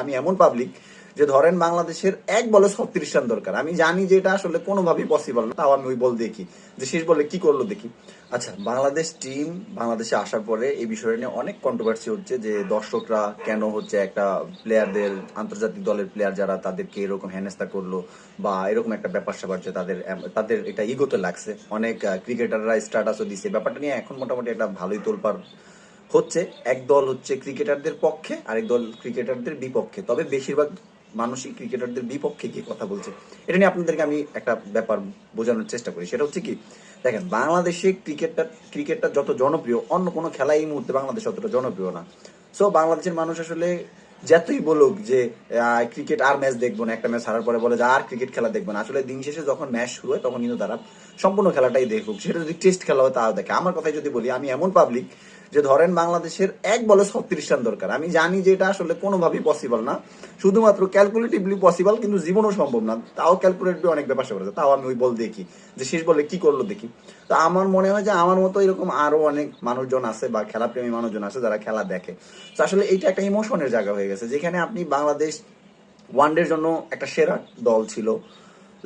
আমি এমন পাবলিক যে ধরেন বাংলাদেশের এক বলে 36 রান দরকার। আমি জানি যে এটা আসলে কোনোভাবেই পসিবল না, তাও আমি ওই বল দেখি যে শেষ বলে কি করলো দেখি। আচ্ছা, বাংলাদেশ টিম বাংলাদেশে আসার পরে এই বিষয়টা নিয়ে অনেক কন্ট্রোভার্সি হচ্ছে যে দর্শকরা কেন হচ্ছে একটা প্লেয়ারদের, আন্তর্জাতিক দলের প্লেয়ার যারা তাদেরকে এরকম হেনস্থা করলো বা এরকম একটা ব্যাপার স্যাপার যে তাদের তাদের এটা ইগোতে লাগছে। অনেক ক্রিকেটাররা স্ট্যাটাসও দিছে, ব্যাপারটা নিয়ে এখন মোটামুটি একটা ভালোই তোলপাড় হচ্ছে। এক দল হচ্ছে ক্রিকেটারদের পক্ষে, আরেক দল ক্রিকেটারদের বিপক্ষে, তবে বেশিরভাগ মানুষই ক্রিকেটারদের বিপক্ষে গিয়ে কথা বলছে। এটা নিয়ে আপনাদেরকে আমি একটা ব্যাপার বোঝানোর চেষ্টা করি, সেটা হচ্ছে কি, দেখেন বাংলাদেশে ক্রিকেটটা যত জনপ্রিয়, অন্য কোনো খেলা এই মুহূর্তে বাংলাদেশে অতটা জনপ্রিয় না। সো বাংলাদেশের মানুষ আসলে যতই বলুক যে ক্রিকেট আর ম্যাচ দেখবো না, একটা ম্যাচ হারার পরে বলে যে আর ক্রিকেট খেলা দেখবো না, আসলে দিন শেষে যখন ম্যাচ শুরু হয় তখন কিন্তু তারা সম্পূর্ণ খেলাটাই দেখুক। সেটা যদি টেস্ট খেলা হয় তাও দেখে। আমার কথাই যদি বলি, আমি এমন পাবলিক যে ধরেন বাংলাদেশের এক বলে 36 রান দরকার। আমি জানি যে এটা আসলে কোনোভাবেই পসিবল না, শুধুমাত্র ক্যালকুলেটিভলি পসিবল, কিন্তু জীবনও সম্ভব না। তাও ক্যালকুলেটিভলি অনেক ব্যাপার স্যাপার আছে, তাও আমি ওই বল দেখি যে শেষ বলে কি করলো দেখি। তো আমার মনে হয় যে আমার মতো এরকম আরো অনেক মানুষজন আছে বা খেলাপ্রেমী মানুষজন আছে যারা খেলা দেখে। তো আসলে এইটা একটা ইমোশনের জায়গা হয়ে গেছে, যেখানে আপনি বাংলাদেশ ওয়ানডের জন্য একটা সেরা দল ছিল।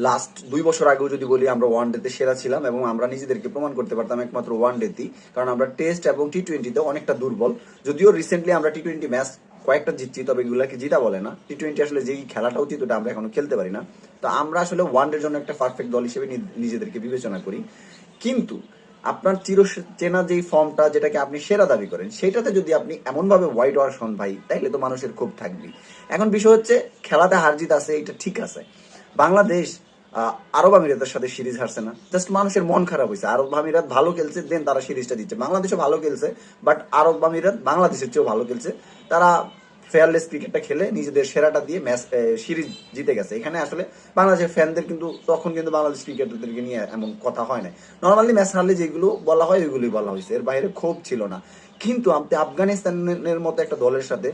লাস্ট 2 বছর আগেও যদি বলি, আমরা ওয়ানডেতে সেরা ছিলাম এবং আমরা নিজেদেরকে প্রমাণ করতে পারতাম একমাত্র ওয়ানডেতেই, কারণ আমরা টেস্ট এবং টি-20তে অনেকটা দুর্বল। যদিও রিসেন্টলি আমরা টি-20 ম্যাচ কয়েকটা জিতছি, তবে এগুলাকে জিতা বলে না। টি-20 আসলে যেই খেলাটা উচিত ওটা আমরা এখনো খেলতে পারি না। তো আমরা আসলে ওয়ানডের জন্য একটা পারফেক্ট দল হিসেবে নিজেদেরকে বিবেচনা করি। কিন্তু আপনার চেনা যেই ফর্মটা, যেটাকে আপনি সেরা দাবি করেন, সেটাতে যদি আপনি এমনভাবে হোয়াইট ওয়াশ হন ভাই, তাইলে তো মানুষের ক্ষোভ থাকবেই। এখন বিষয় হচ্ছে, খেলাতে হার জিত আছে, এটা ঠিক আছে। বাংলাদেশ আরব আমিরাতের সাথে সিরিজ হারছে না, জাস্ট মানুষের মন খারাপ হয়েছে। আরব আমিরাত ভালো খেলছে, দেন তারা সিরিজটা দিচ্ছে। বাংলাদেশও ভালো খেলছে, বাট আরব আমিরাত বাংলাদেশের চেয়েও ভালো খেলছে। তারা ফেয়ারলেস ক্রিকেটটা খেলে নিজেদের সেরাটা দিয়ে ম্যাচ সিরিজ জিতে গেছে। এখানে আসলে বাংলাদেশের ফ্যানদের কিন্তু তখন কিন্তু বাংলাদেশ ক্রিকেটারদেরকে নিয়ে এমন কথা হয় না। নর্মালি ম্যাচ হারলে যেগুলো বলা হয় ওইগুলোই বলা হয়েছে, এর বাইরে ক্ষোভ ছিল না। কিন্তু আপনি আফগানিস্তানের মতো একটা দলের সাথে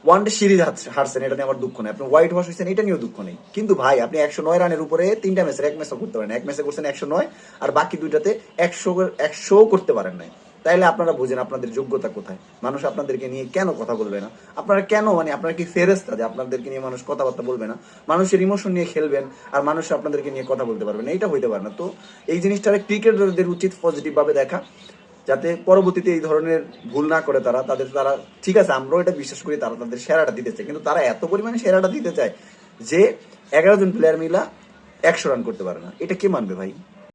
ওয়ানডে সিরিজ হারছেন, এটা নিয়ে আমার দুঃখ নেই। আপনি হোয়াইট ওয়াশ হয়েছেন, এটা নিয়েও দুঃখ নেই। কিন্তু ভাই, আপনি 109 রানের উপরে 3টা ম্যাচের এক ম্যাচও করতে পারেন। এক ম্যাচে করছেন 109, আর বাকি 2টাতে 100 করতে পারেন নাই। তাইলে আপনারা বুঝেন আপনাদের যোগ্যতা কোথায়। মানুষ আপনাদেরকে নিয়ে কেন কথা বলবে না? আপনারা কেন, মানে আপনারা কি ফেরেস্তা যে আপনাদেরকে নিয়ে মানুষ কথাবার্তা বলবে না? মানুষের ইমোশন নিয়ে খেলবেন আর মানুষ আপনাদেরকে নিয়ে কথা বলতে পারবে না? এটা হইতে পারে না। তো এই জিনিসটা ক্রিকেটারদের উচিত পজিটিভ ভাবে দেখা, যাতে পরবর্তীতে এই ধরনের ভুল না করে তারা ঠিক আছে, আমরাও এটা বিশ্বাস করি, তারা তাদের সেরাটা দিতে চায়, কিন্তু তারা এত পরিমাণে সেরাটা দিতে চায় যে 11 জন প্লেয়ার মিলা 100 রান করতে পারে না। এটা কে মানবে ভাই?